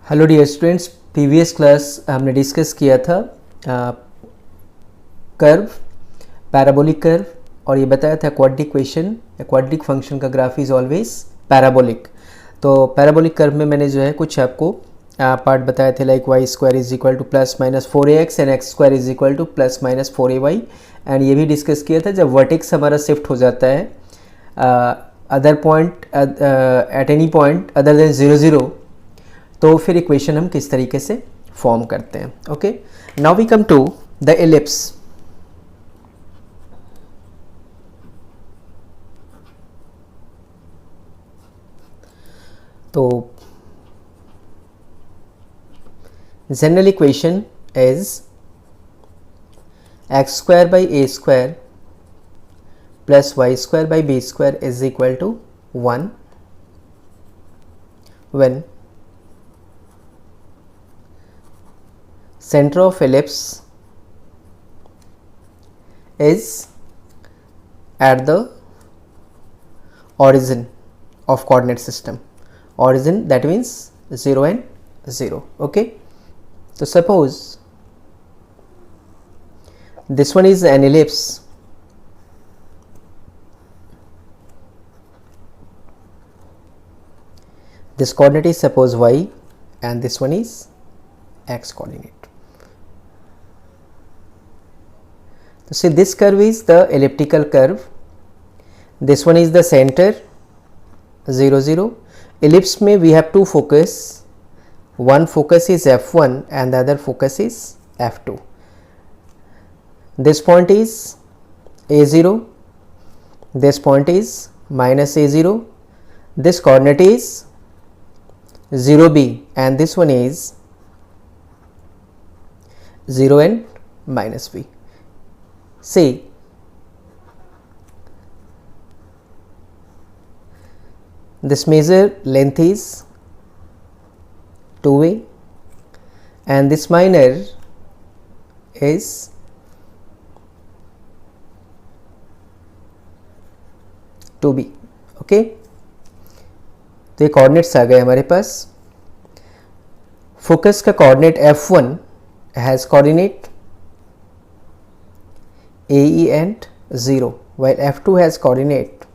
Hello dear students, previous class हमने discuss किया था कर्व, पैराबोलिक कर्व, और ये बताया था क्वाड्रिक फंक्शन का ग्राफ इज ऑलवेज पैराबोलिक। तो पैराबोलिक कर्व में मैंने जो है कुछ आपको पार्ट बताए थे, like y square is equal to plus minus 4ax and x square is equal to plus minus 4ay। And ये भी डिस्कस किया था जब वर्टेक्स हमारा शिफ्ट हो जाता है other point at any point other than 0 0, तो फिर इक्वेशन हम किस तरीके से फॉर्म करते हैं। Okay, now we come to the ellipse. तो general equation is x square by a square plus y square by b square is equal to 1 when center of ellipse is at the origin of coordinate system. Origin, that means 0 and 0. Okay, so suppose this one is an ellipse. This coordinate is suppose y and this one is x coordinate. So see, this curve is the elliptical curve. This one is the center 0 0. Ellipse में we have two focus. One focus is f1 and the other focus is f2. This point is a0. This point is minus a0. This coordinate is 0b and this one is 0 and minus b. See, this measure length is 2a and this minor is 2b. Okay, तो ये coordinates आ गए हमारे पास। Focus का coordinate f1 has coordinate AE and 0, while f2 has coordinate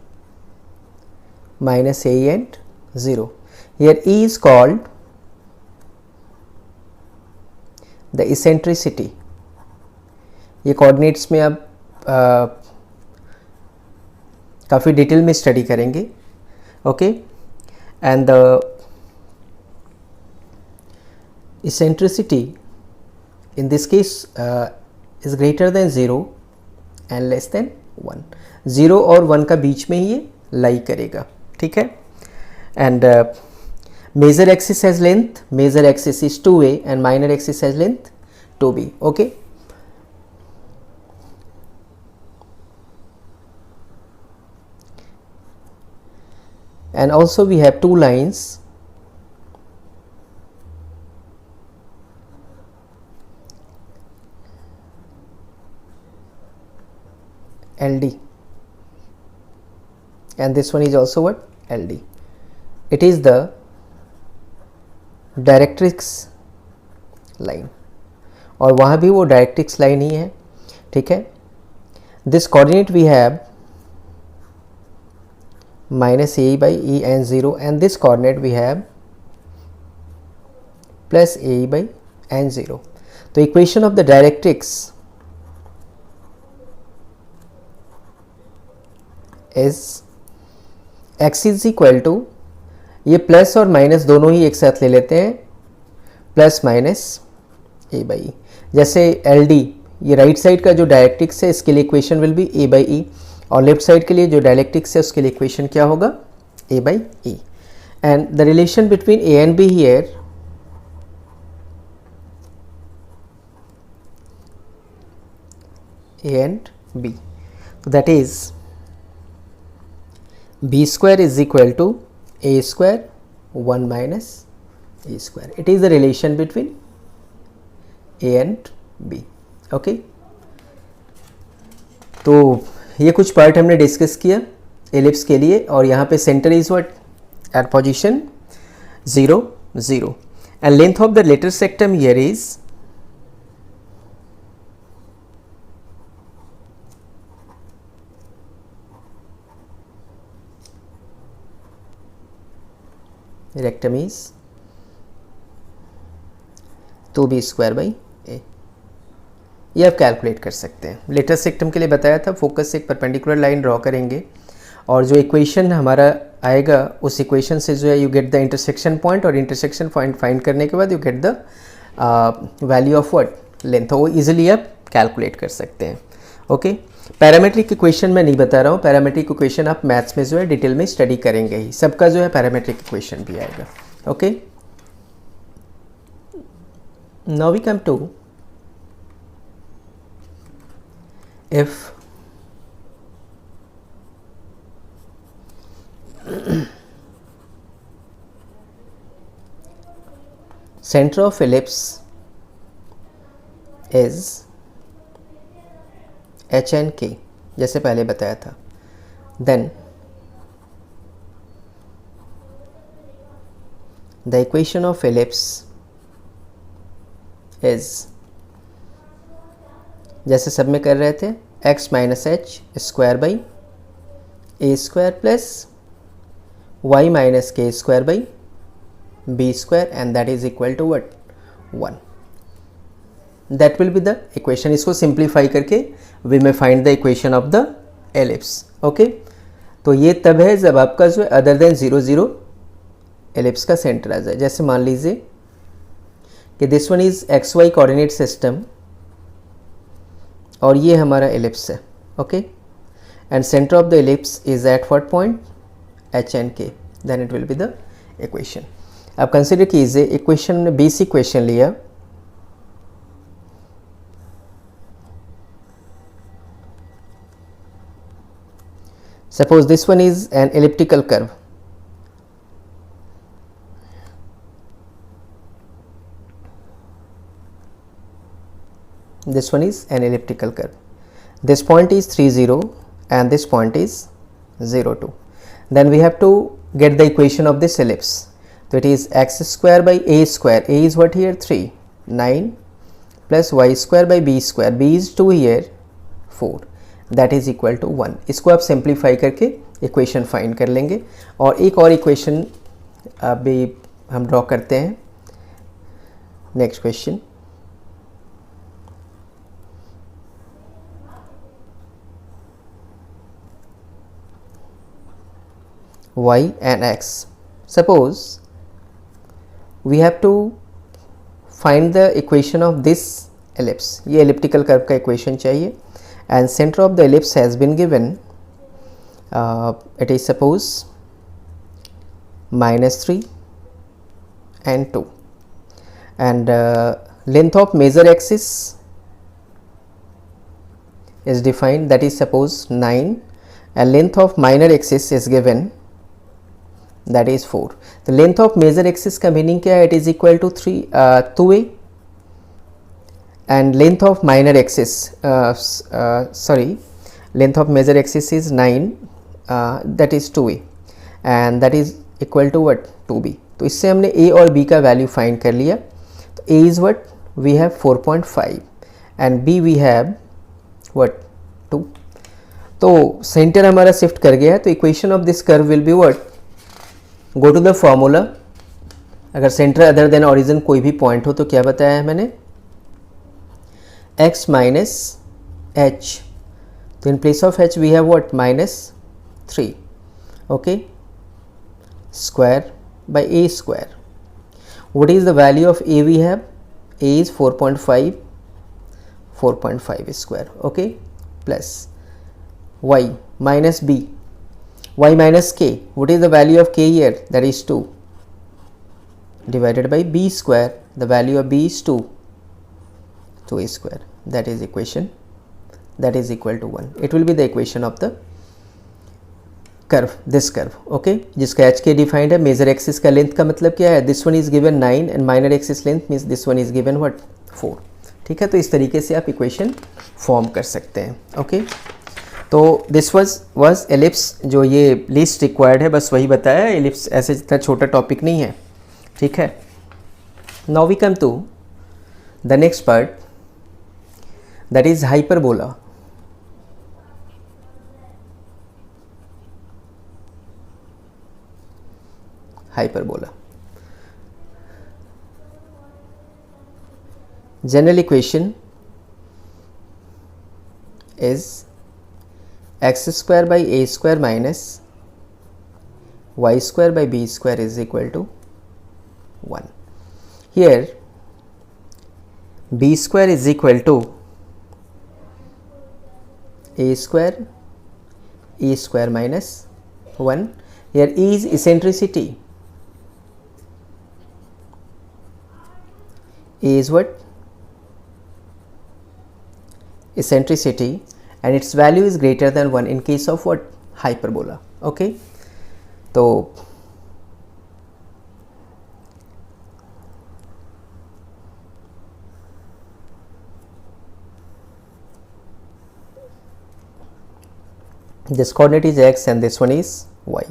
minus AE and 0. Here E is called the eccentricity. ये coordinates में अब काफ़ी detail में स्टडी करेंगे। Okay, and the eccentricity in this case is greater than 0 and less than 1। 0 और 1 का बीच में ही ये लाई करेगा, ठीक है। And major axis has length, major axis is 2a and minor axis has length 2b। Okay, and also we have two lines LD and this one is also what? LD. It is the directrix line और वहाँ भी वो directrix line ही है, ठीक है। This coordinate we have minus AE by E and 0 and this coordinate we have plus AE by and 0. तो equation of the directrix is x is equal to, ये plus और माइनस दोनों ही एक साथ ले लेते हैं, plus minus a by e. जैसे एल डी, ये राइट साइड का जो डायरेक्ट्रिक्स है इसके लिए equation will be a by e, और लेफ्ट साइड के लिए जो डायरेक्ट्रिक्स है उसके लिए इक्वेशन क्या होगा? A by e. And the relation between a and b here a and b, that is b square is equal to a square 1 minus a square. It is the relation between a and b. Okay, तो ये कुछ part हमने discuss किया ellipse के लिए, और यहाँ पे centre is what? At position 0 0 and length of the lateral septum here is rectum is 2b square by a. ये आप कैलकुलेट कर सकते हैं। लेटर सेक्टम के लिए बताया था, फोकस से एक परपेंडिकुलर लाइन ड्रॉ करेंगे और जो इक्वेशन हमारा आएगा उस इक्वेशन से जो है you get the intersection point, और इंटरसेक्शन पॉइंट फाइंड करने के बाद you get the value of what length, वो इजीली आप कैलकुलेट कर सकते हैं। ओके, पैरामेट्रिक इक्वेशन मैं नहीं बता रहा हूँ, पैरामेट्रिक इक्वेशन आप मैथ्स में जो है डिटेल में स्टडी करेंगे ही, सबका जो है पैरामेट्रिक इक्वेशन भी आएगा। Okay, now we come to if center of ellipse is h and k जैसे पहले बताया था, then the equation of ellipse is, जैसे सब में कर रहे थे, x minus h square by a square plus y minus k square by b square and that is equal to what 1। That will be the equation. इसको simplify करके we may find the equation of the ellipse. Okay, तो ये तब है जब आपका जो है अदर देन 0 0 एलिप्स का सेंटर आ जाए। जैसे मान लीजिए कि this one is x y coordinate system और ये हमारा एलिप्स है। Okay, and centre of the ellipse is at what point h and k, then it will be the equation. अब कंसिडर कीजिए इक्वेशन में बेस इक्वेशन लिया, suppose this one is an elliptical curve, this one is an elliptical curve, this point is 3 0 and this point is 0 2, then we have to get the equation of this ellipse. So it is x square by a square, a is what here 3 9 plus y square by b square, b is 2 here 4, that is equal to 1। इसको आप simplify करके equation find कर लेंगे। और एक और equation अभी हम ड्रॉ करते हैं। Next question, y and x, suppose we have to find the equation of this ellipse, ये elliptical curve का equation चाहिए and center of the ellipse has been given, it is suppose -3 and 2 and length of major axis is defined, that is suppose 9 and length of minor axis is given, that is 4। the length of major axis का meaning क्या है, it is equal to 2a and length of minor axis length of major axis is 9, that is 2a and that is equal to what 2b। तो इससे हमने a और b का value find कर लिया। तो a is what we have 4.5 and b we have what 2। तो centre हमारा शिफ्ट कर गया है। तो equation of this curve will be what, go to the formula. अगर सेंटर अदर देन ओरिजिन कोई भी पॉइंट हो तो क्या बताया है मैंने, x माइनस एच, तो in place of h we have what -3, okay, square by a square. What is the value of a we have, a is 4.5 square, okay, plus y minus b, y minus k, what is the value of k here, that is 2 divided by b square, the value of b is 2 square, that is equation, that is equal to 1। it will be the equation of the curve, this curve, okay, जिसका h k defined है। major axis का length का मतलब क्या है, this one is given 9 and minor axis length means this one is given what 4। ठीक है, तो इस तरीके से आप इक्वेशन फॉर्म कर सकते हैं। ओके, तो दिस वाज एलिप्स, जो ये लीस्ट रिक्वायर्ड है, बस वही बताया। एलिप्स ऐसे इतना छोटा टॉपिक नहीं है, ठीक है। Now we come to the next part, that is hyperbola. Hyperbola. General equation is x square by a square minus y square by b square is equal to 1. Here b square is equal to a square e square minus 1. Here e is eccentricity. E is what? Eccentricity, and its value is greater than 1 in case of what? Hyperbola. Okay, so this coordinate is x and this one is y.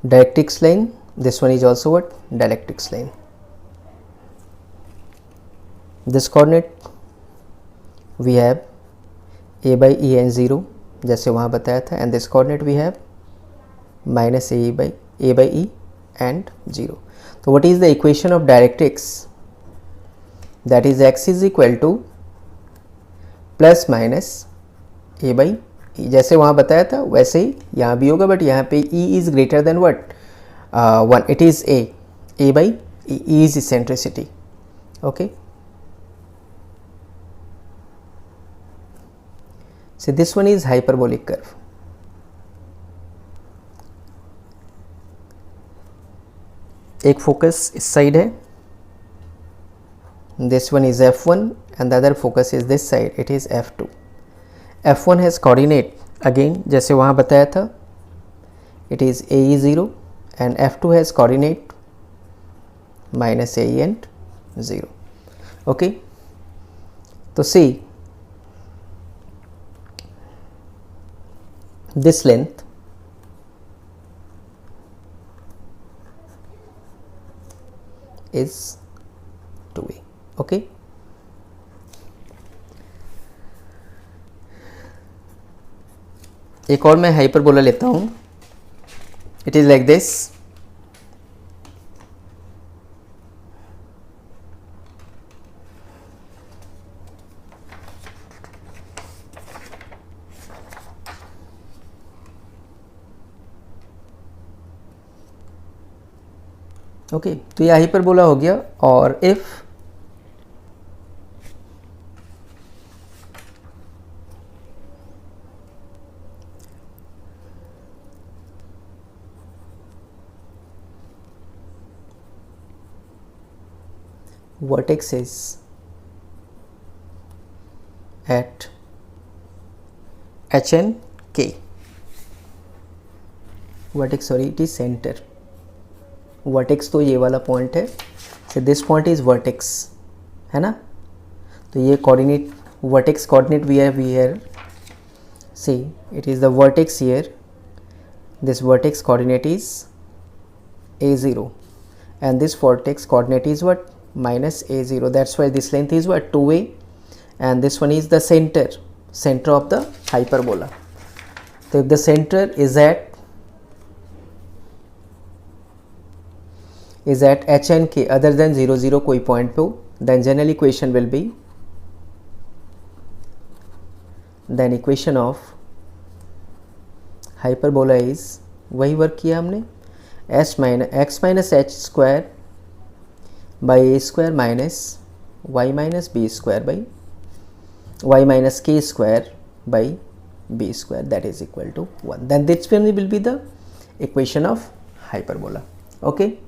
Directrix line, this one is also what? Directrix line. This coordinate we have a by e and 0 जैसे वहाँ बताया था, and this coordinate we have minus a by e and 0. So what is the equation of directrix? That is x is equal to plus minus a by e. जैसे वहाँ बताया था वैसे ही यहाँ भी होगा, बट यहाँ पे e is greater than what? 1. It is a by e is eccentricity. Okay, so this one is hyperbolic curve. एक फोकस इस साइड है, this one is f1 and the other focus is this side, it is f2. f1 has coordinate again जैसे वहाँ बताया था, it is ae 0 and f2 has coordinate minus ae and 0. Okay, तो see this length is 2a. Okay, एक और मैं hyperbola लेता हूँ. It is like this. Okay, तो ये हाइपरबोला हो गया. और if vertex is at h and k. vertex, sorry, it is center. vertex तो ये वाला पॉइंट है, so this point is vertex है ना. तो ये coordinate vertex coordinate we have here. See, it is the vertex here. This vertex coordinate is a0 and this vertex coordinate is what? Minus a0. That's why this length is what? 2a, and this one is the center of the hyperbola. So if the center is at h and k other than 0 0 कोई point पे हो, then general equation will be, then equation of hyperbola is, वही work किया हमने, x minus h square by a square minus y minus b square by y minus k square by b square, that is equal to 1. Then this will be the equation of hyperbola. Okay,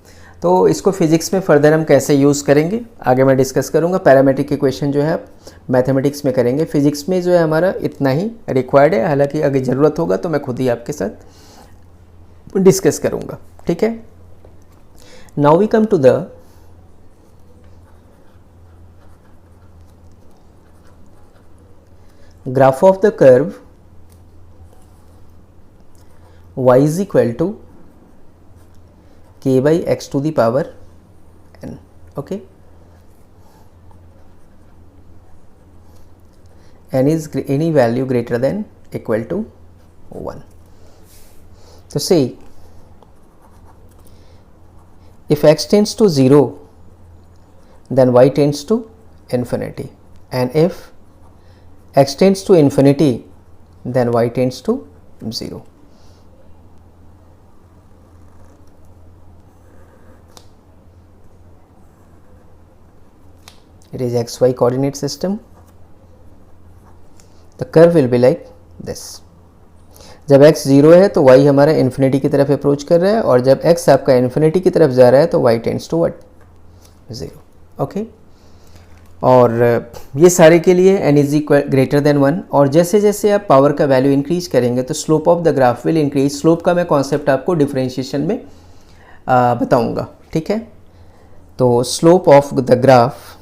तो इसको physics में further हम कैसे use करेंगे आगे मैं discuss करूँगा. Parametric equation जो है आप मैथमेटिक्स में करेंगे, फिजिक्स में जो है हमारा इतना ही रिक्वायर्ड है. हालांकि अगर ज़रूरत होगा तो मैं खुद ही आपके साथ डिस्कस करूँगा. ठीक है, now we come to the graph of the curve y is equal to k by x to the power n. Okay, n is any value greater than equal to 1. So say if x tends to 0 then y tends to infinity, and if x tends to infinity then y tends to 0. It is xy coordinate system. The curve will be like this. जब x 0 है तो y हमारा infinity की तरफ approach कर रहा है, और जब x आपका इन्फिनिटी की तरफ जा रहा है तो y tends to what, 0. Okay, और ये सारे के लिए n is equal greater than 1. और जैसे जैसे आप पावर का वैल्यू इंक्रीज करेंगे तो slope of the graph will increase. Slope का मैं कॉन्सेप्ट आपको डिफरेंशिएशन में बताऊंगा. ठीक है, तो slope of the graph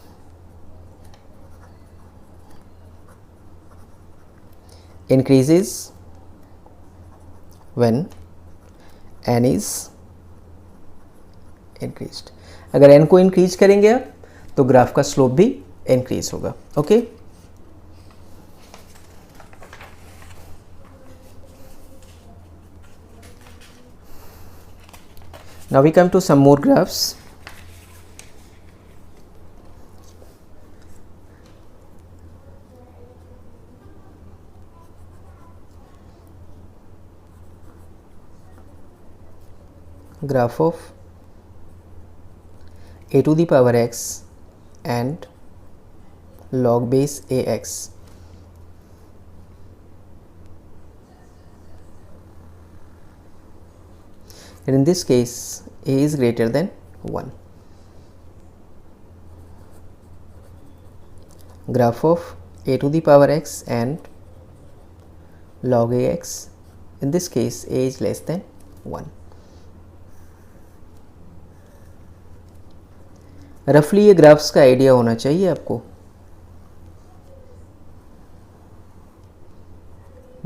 increases when n is increased. अगर n को इंक्रीज करेंगे आप तो ग्राफ का स्लोप भी इंक्रीज होगा. Okay, now we come to some more graphs. Graph of a to the power x and log base ax. And in this case a is greater than 1. Graph of a to the power x and log ax. In this case a is less than 1. रफली ये graphs का idea होना चाहिए आपको.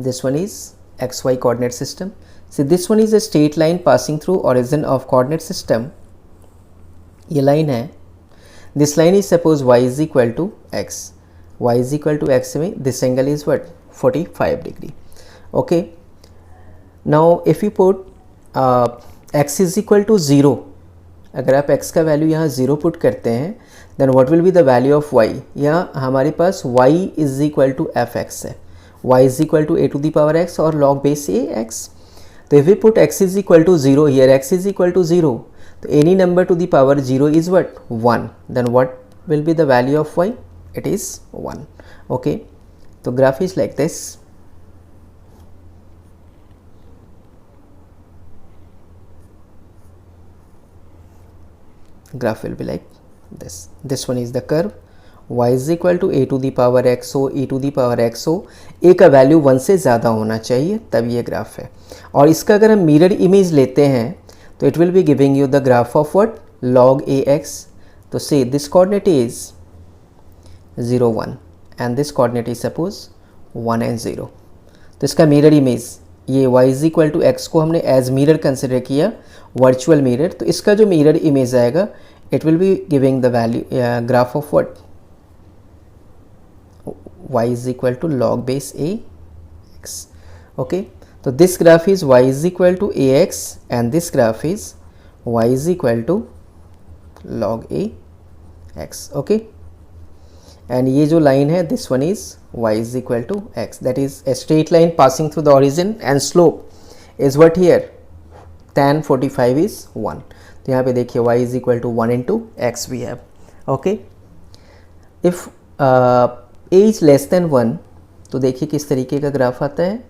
This one is x y coordinate system. So this one is a straight line passing through origin of coordinate system. ये line है, this line is suppose y is equal to x. y is equal to x में this angle is what, 45 degree. Okay, now if you put x is equal to 0, अगर आप x का value यहाँ 0 put करते हैं then what will be the value of y. यहाँ हमारे पास y is equal to fx है, y is equal to a to the power x और log base a x. तो if we put x is equal to 0 here, x is equal to 0, तो any number to the power 0 is what, 1. Then what will be the value of y, it is 1. Okay, तो graph is like this. Graph will be like this. This one is the curve. Y is equal to a to the power x हो, e to the power x हो. a का value 1 से ज़्यादा होना चाहिए तब ये ग्राफ है. और इसका अगर हम मिरर इमेज लेते हैं तो it will be giving you the graph of what, log ax. तो say this coordinate is 0 1 and this coordinate is suppose 1 and 0. तो इसका मिरर इमेज ये y is equal to x को हमने एज मिरर कंसिडर किया, virtual mirror. तो इसका जो मिरर इमेज आएगा it will be giving the value graph of what, y is equal to log base a x. Okay, तो this graph is y is equal to ax and this graph is y is equal to log a x. Okay, and ये जो लाइन है this one is y is equal to x. That is a straight line passing through the origin and slope is what here, tan 45 is 1. तो यहाँ पे देखिए y is equal to 1 into x we have. Okay, if a is less than 1 तो देखिए किस तरीके का graph आता है.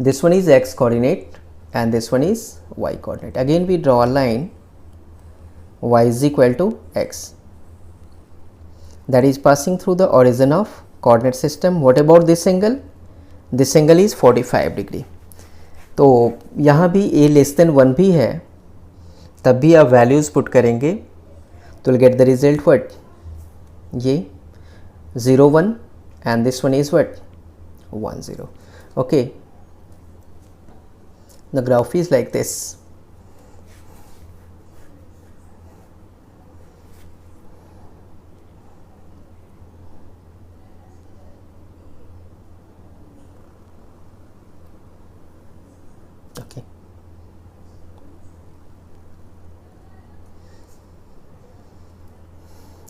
This one is x coordinate and this one is y coordinate. Again we draw a line, y is equal to x, that is passing through the origin of coordinate system. What about this angle? This angle is 45 degree. तो यहाँ भी a less than 1 भी है, तब भी आप values put करेंगे तो गेट द रिजल्ट व्हाट, ये 0 1 and this one is what 1 0. Okay, the graph is like this. Okay,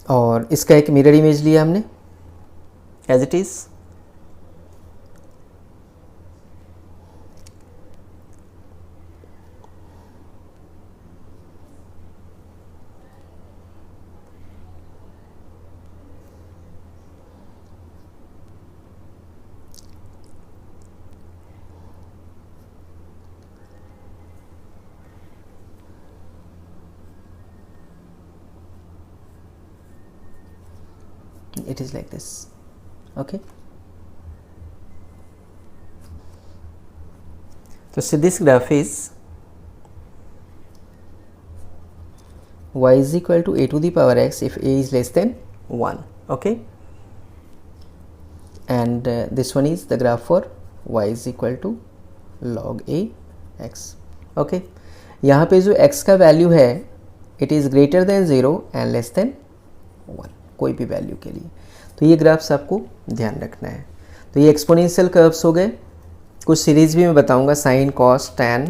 और इसका एक मिरर इमेज लिया हमने as it is. It is like this. Okay, so this graph is y is equal to a to the power x if a is less than 1. Okay, and this one is the graph for y is equal to log a x. Okay, यहाँ पे जो x का value है it is greater than 0 and less than 1, कोई भी value के लिए. तो ये ग्राफ्स आपको ध्यान रखना है. तो ये एक्सपोनेंशियल कर्व्स हो गए. कुछ सीरीज़ भी मैं बताऊंगा, sine, cos, tan,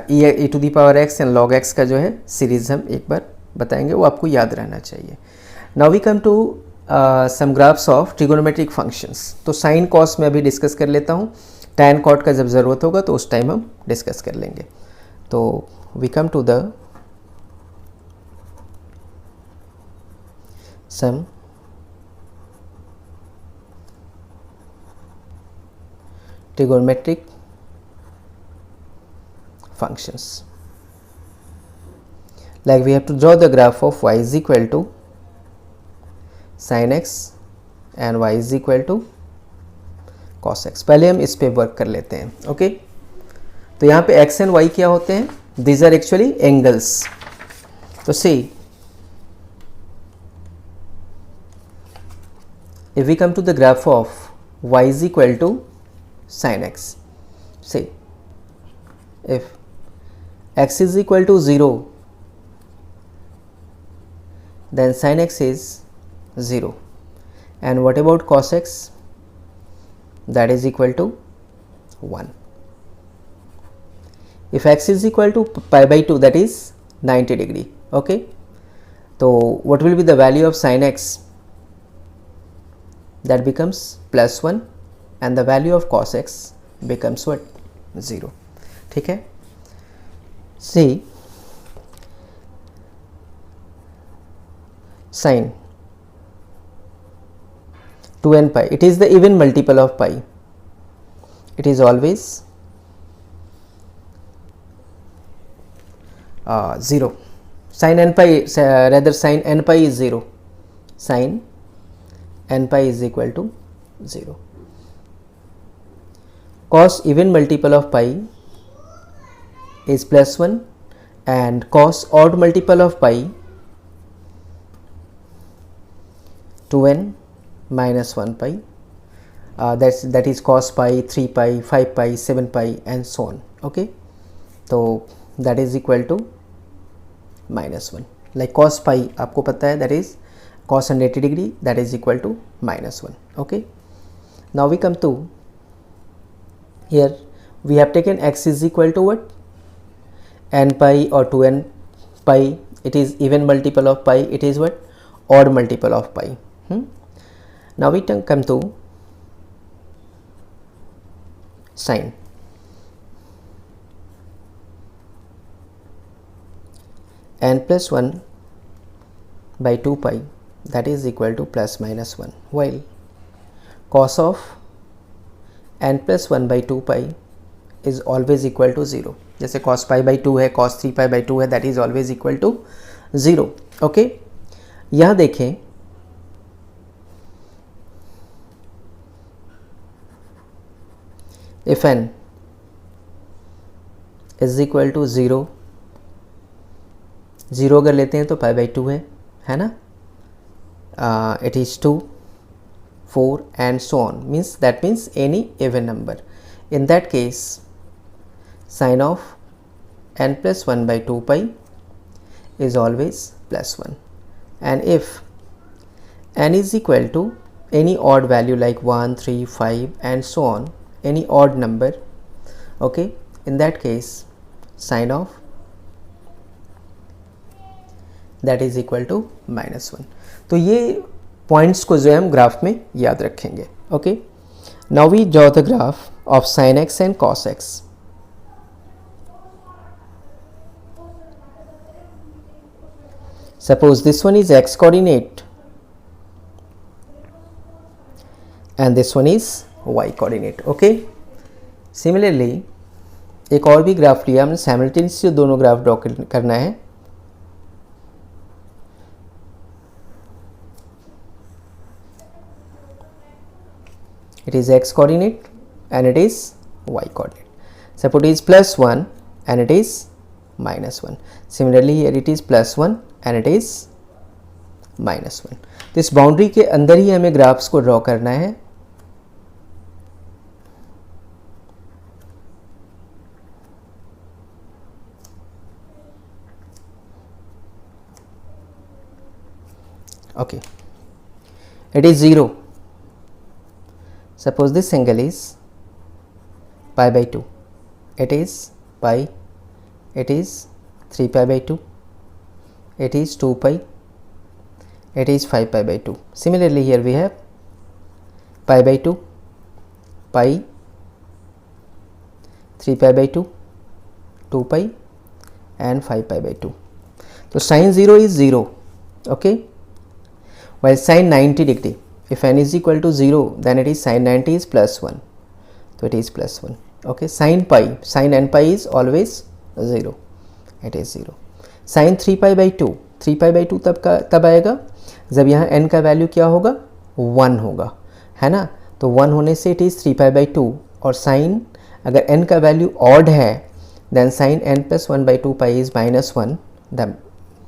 e to the power x and log x का जो है सीरीज़ हम एक बार बताएंगे, वो आपको याद रहना चाहिए. Now we come to some graphs of trigonometric functions. तो साइन कॉस में अभी डिस्कस कर लेता हूँ. टैन कॉट का जब ज़रूरत होगा तो उस टाइम हम डिस्कस कर लेंगे. तो we come to the some trigonometric functions. Like we have to draw the graph of y is equal to sin x and y is equal to cos x. पहले हम इस पे वर्क कर लेते हैं. ओके, तो यहाँ पे x and y क्या होते हैं? These are actually angles. तो see, if we come to the graph of y is equal to sin x, say if x is equal to 0 then sin x is 0, and what about cos x? That is equal to 1. If x is equal to pi by 2, that is 90 degree. Okay, so what will be the value of sin x? That becomes plus 1, and the value of cos x becomes what? 0. ठीक है. See, sin 2n pi, it is the even multiple of pi. It is always 0. Sin n pi, rather sin n pi is 0. Sin n pi is equal to 0. Cos even multiple of pi is plus 1, and cos odd multiple of pi 2n minus 1 pi, that is cos pi, 3 pi, 5 pi, 7 pi and so on. Okay, so that is equal to minus 1. Like cos pi आपको पता है, that is cos 180 degree, that is equal to minus 1. Okay, now we come to here. We have taken x is equal to what? N pi or 2n pi. It is even multiple of pi. It is what? Odd multiple of pi. Now we come to sin. N plus 1 by 2 pi, that is equal to plus minus 1, while cos of n plus 1 by 2 pi is always equal to 0. जैसे cos pi by 2 है, cos 3 pi by 2 है, that is always equal to 0. Okay, यहाँ देखें, if n is equal to 0, 0 अगर लेते हैं तो pi by 2 है ना, it is 2, 4 and so on, that means any even number. In that case, sine of n plus 1 by 2 pi is always plus 1. And if n is equal to any odd value like 1, 3, 5 and so on, any odd number, okay, in that case sine of that is equal to -1. तो ये points को जो है हम graph में याद रखेंगे. Okay, now we draw the graph of sin x and cos x. Suppose this one is x coordinate and this one is y coordinate. Okay, similarly एक और भी ग्राफ लिया हमने, साइमल्टेनियसली दोनों ग्राफ ड्रॉ करना है. It is x coordinate and it is y coordinate. Suppose it is +1 and it is -1. Similarly here it is +1 and it is -1. तो इस बाउंड्री के अंदर ही हमें ग्राफ्स को ड्रॉ करना है. Okay, it is 0. Suppose this angle is pi by 2. It is pi, it is 3 pi by 2, it is 2 pi, it is 5 pi by 2. Similarly here we have pi by 2, pi, 3 pi by 2, 2 pi and 5 pi by 2. So sin 0 is 0. Okay, while sin 90 degree, if n is equal to 0 then it is sin 90 is +1, so it is +1. Okay, sin pi, sin n pi is always 0, it is 0. sin 3 pi by 2, 3 pi by 2 तब आएगा जब यहाँ n का value क्या होगा, 1 होगा, है ना. तो 1 होने से it is 3 pi by 2. और sin अगर n का वैल्यू ऑड है then sin n plus 1 by 2 pi is -1, that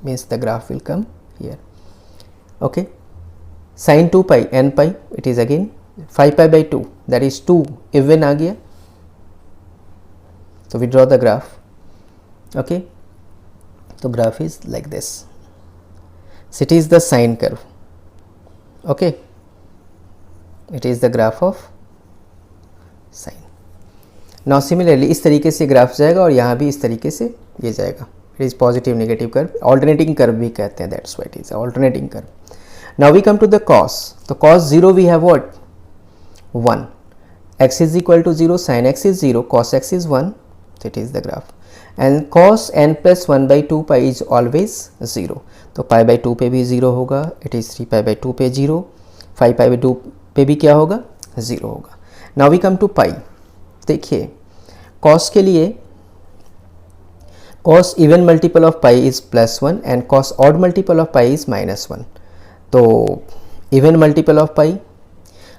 means the graph will come here. Okay, sin 2 pi n pi, it is again 5 pi by 2, that is 2 even आ गया. So we draw the graph. Okay, so graph is like this. So it is the sine curve. Okay, it is the graph of sine. Now similarly इस तरीके से graph जाएगा और यहाँ भी इस तरीके से ये जाएगा. It is positive negative curve, alternating curve भी कहते हैं, that's why it is alternating curve. Now we come to the cos. So cos 0 we have what, 1. X is equal to 0, sin x is 0, cos x is 1. So it is the graph. And cos n plus 1 by 2 pi is always 0. तो pi by 2 पे भी 0 होगा. It is 3 pi by 2 पे 0. 5 pi by 2 पे भी क्या होगा, 0 होगा. Now we come to pi. देखिए cos के लिए cos even multiple of pi is +1 and cos odd multiple of pi is -1. तो even multiple of pi,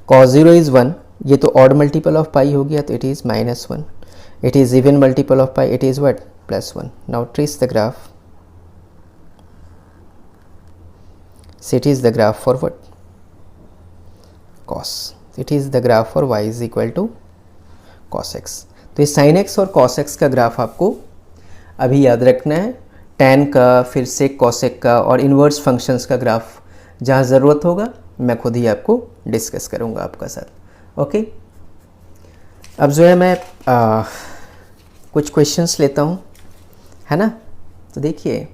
cos 0 is 1, ये तो odd multiple of pi हो गया, तो it is -1. It is even multiple of pi, it is what, +1. Now trace the graph. So it is the graph for what, cos. It is the graph for y is equal to cos x. तो ये sin x और cos x का graph आपको अभी याद रखना है. tan का, फिर sec cos x का और इन्वर्स फंक्शंस का ग्राफ जहाँ ज़रूरत होगा मैं खुद ही आपको डिस्कस करूँगा आपका साथ. ओके, अब जो है मैं कुछ क्वेश्चंस लेता हूँ, है ना. तो देखिए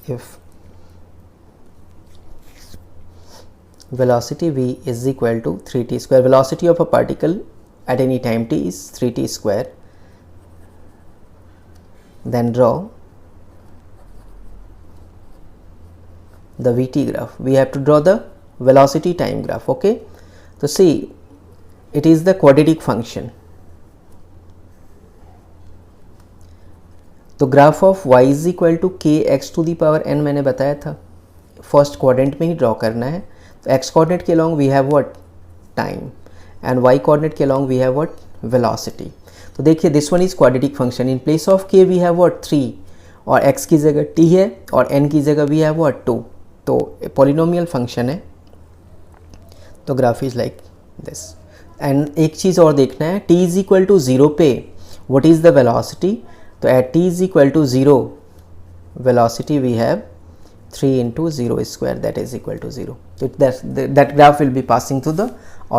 if velocity v is equal to 3t square, velocity of a particle at any time t is 3t square, then draw the vt graph. We have to draw the velocity time graph. Okay, so see it is the quadratic function. तो graph of y is equal to k x to the power n मैंने बताया था, first quadrant में ही draw करना है. तो x coordinate के along we have what, time, and y coordinate के along we have what, velocity. तो देखिए this one is quadratic function, in place of k we have what 3 और x की जगह t है और n की जगह वी हैव व्हाट 2, तो पॉलिनोमियल फंक्शन है। तो graph is like this. And एक चीज़ और देखना है, t इज इक्वल टू 0 पे व्हाट इज़ द वेलोसिटी, तो at t is equal to 0 velocity we have 3 into 0 square, that is equal to 0. So that graph will be passing to the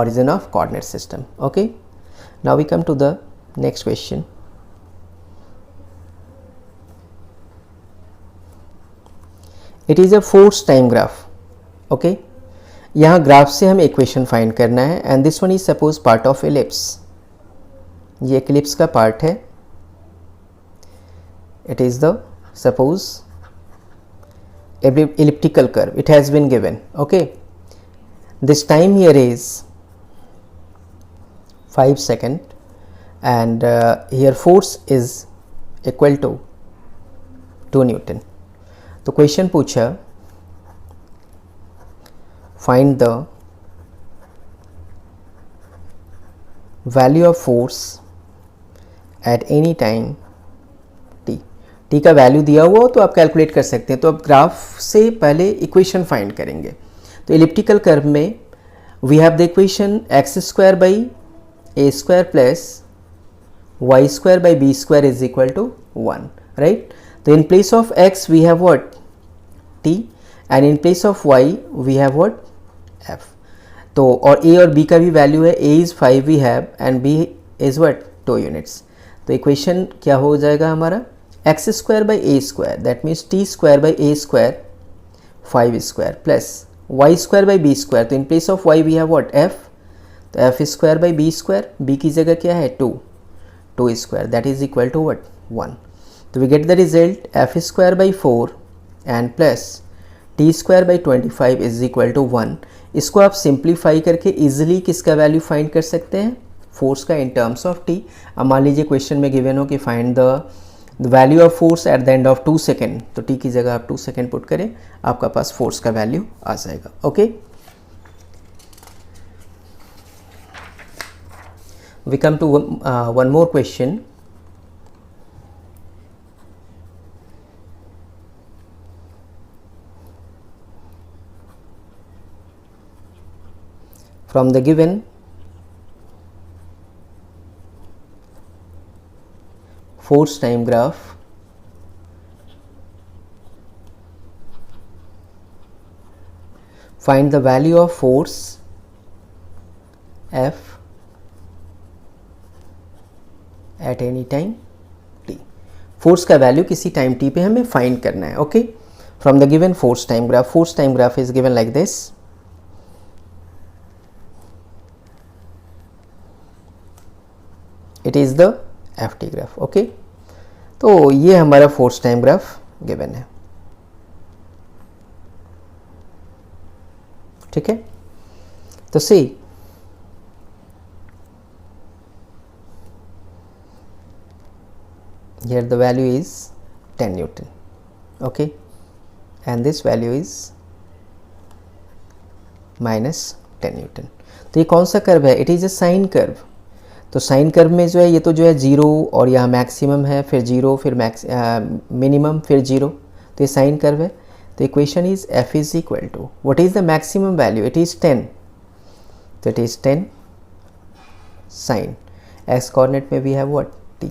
origin of coordinate system. Okay, now we come to the next question. It is a force time graph. Okay, यहाँ graph से हमें equation find करना है and this one is suppose part of ellipse. ये एक ellipse का part है। It is the suppose elliptical curve, it has been given. Okay, this time here is 5 seconds and here force is equal to 2 Newton. तो question पूछा find the value of force at any time t का value दिया हुआ हो तो आप calculate कर सकते हैं। तो अब ग्राफ से पहले इक्वेशन फाइंड करेंगे। तो एलिप्टिकल कर्व में we have the equation x square by a square plus y square by b square is equal to 1, right. तो in place of x we have what t and in place of y we have what f। तो और a और b का भी value है, a is 5 we have and b is what 2 units. तो equation क्या हो जाएगा हमारा, x square by a square that means t square by a square 5 square plus y square by b square. तो in place of y we have what f, तो f square by b square, b की जगह क्या है 2 square that is equal to what 1। तो we get the result F square by 4 and plus T square by 25 is equal to 1। इसको आप simplify करके easily किसका वैल्यू फाइंड कर सकते हैं, फोर्स का इन टर्म्स ऑफ टी। अब मान लीजिए क्वेश्चन में गिवन हो कि find the value of force at the end of 2 second, तो टी की जगह आप 2 सेकेंड पुट करें, आपका पास फोर्स का वैल्यू आ जाएगा। Okay, we come to one more question. From the given force time graph, find the value of force F at any time t। Force का वैल्यू किसी टाइम t पे हमें find करना है। Okay, from the given force time graph, force time graph is given like this. It is the F T graph. Okay, तो ये हमारा force time graph given है। ठीक है, तो सी here the value is 10 Newton, okay, and this value is minus 10 Newton। तो ये कौन सा कर्व है, it is a sine curve. तो साइन कर्व में जो है ये तो जो है 0 और यहाँ मैक्सिमम है, फिर 0, फिर मिनिमम, फिर 0, तो ये साइन कर्व है। तो equation is f is equal to what is the maximum value, it is 10, तो it is 10 sine x coordinate में वी हैव व्हाट t,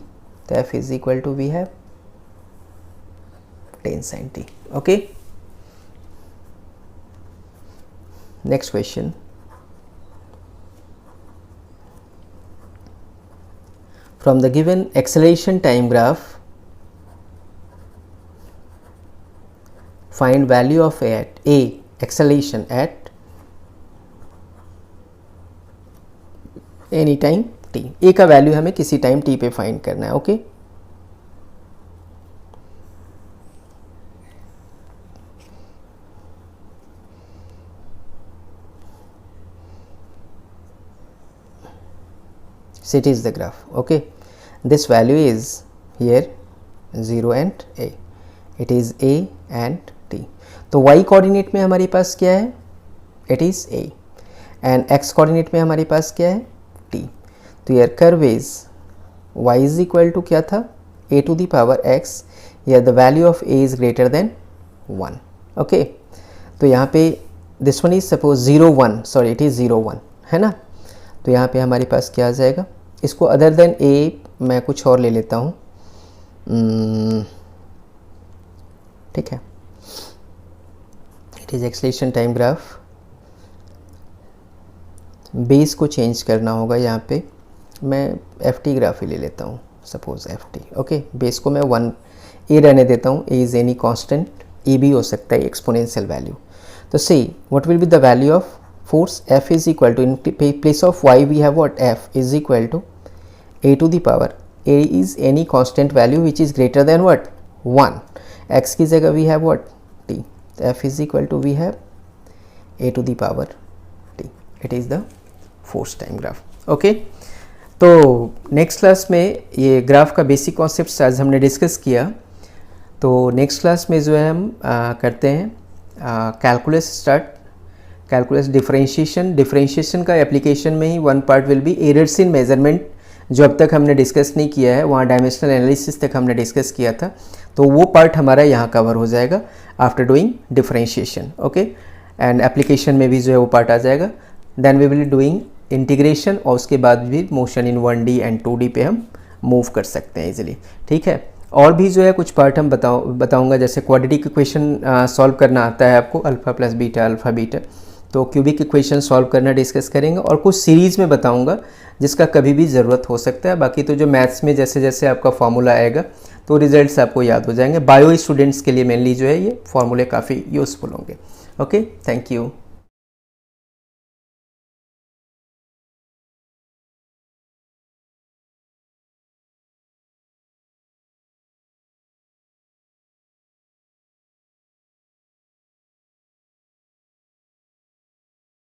तो f is equal to we have 10 sine t। Okay, next question. From the given acceleration time graph, find value of a acceleration at any time t। a का value हमें किसी time t पे find करना है। Okay, so it is the graph। okay, this value is here 0 and a, it is a and t। तो y coordinate में हमारे पास क्या है, it is a, and x coordinate में हमारे पास क्या है t। तो यार curve is y is equal to क्या था, a to the power x, या the value of a is greater than 1. Okay, तो यहाँ पे this one is suppose 0 1, sorry it is 0 1 है ना. तो यहाँ पे हमारे पास क्या आ जाएगा, इसको अदर देन a मैं कुछ और ले लेता हूँ. ठीक है, it is acceleration time graph. Base को चेंज करना होगा, यहाँ पे मैं ft ग्राफ ही ले लेता हूँ, सपोज ft. ओके, बेस को मैं 1 a रहने देता हूँ. a is any constant, a भी हो सकता है एक्सपोनेंशियल वैल्यू. तो see what will be the value of force, F is equal to, in place of y we have what, F is equal to a to the power, a is any constant value which is greater than what, 1. x की जगह we have what, t. F is equal to we have a to the power t. It is the force time graph. Okay, तो next class में ये graph का basic concept आज हमने discuss किया. तो नेक्स्ट क्लास में जो है हम करते हैं कैलकुलस स्टार्ट, कैलकुलस डिफरेंशिएशन का एप्लीकेशन में ही one part will be errors in measurement, जो अब तक हमने डिस्कस नहीं किया है. वहाँ डायमेंशनल एनालिसिस तक हमने डिस्कस किया था, तो वो पार्ट हमारा यहाँ कवर हो जाएगा after doing differentiation. Okay, and application में भी जो है वो पार्ट आ जाएगा. Then we will doing integration, और उसके बाद भी motion in 1D and 2D पे हम मूव कर सकते हैं इजीली. ठीक है, और भी जो है कुछ पार्ट हम बताऊँगा, जैसे क्वाड्रेटिक इक्वेशन सॉल्व करना आता है आपको, alpha plus beta alpha beta, तो क्यूबिक इक्वेशन सॉल्व करना डिस्कस करेंगे. और कुछ सीरीज़ में बताऊंगा जिसका कभी भी ज़रूरत हो सकता है. बाकी तो जो मैथ्स में जैसे जैसे आपका फार्मूला आएगा तो रिजल्ट्स आपको याद हो जाएंगे. बायो स्टूडेंट्स के लिए मेनली जो है ये फार्मूले काफ़ी यूज़फुल होंगे. Okay, thank you.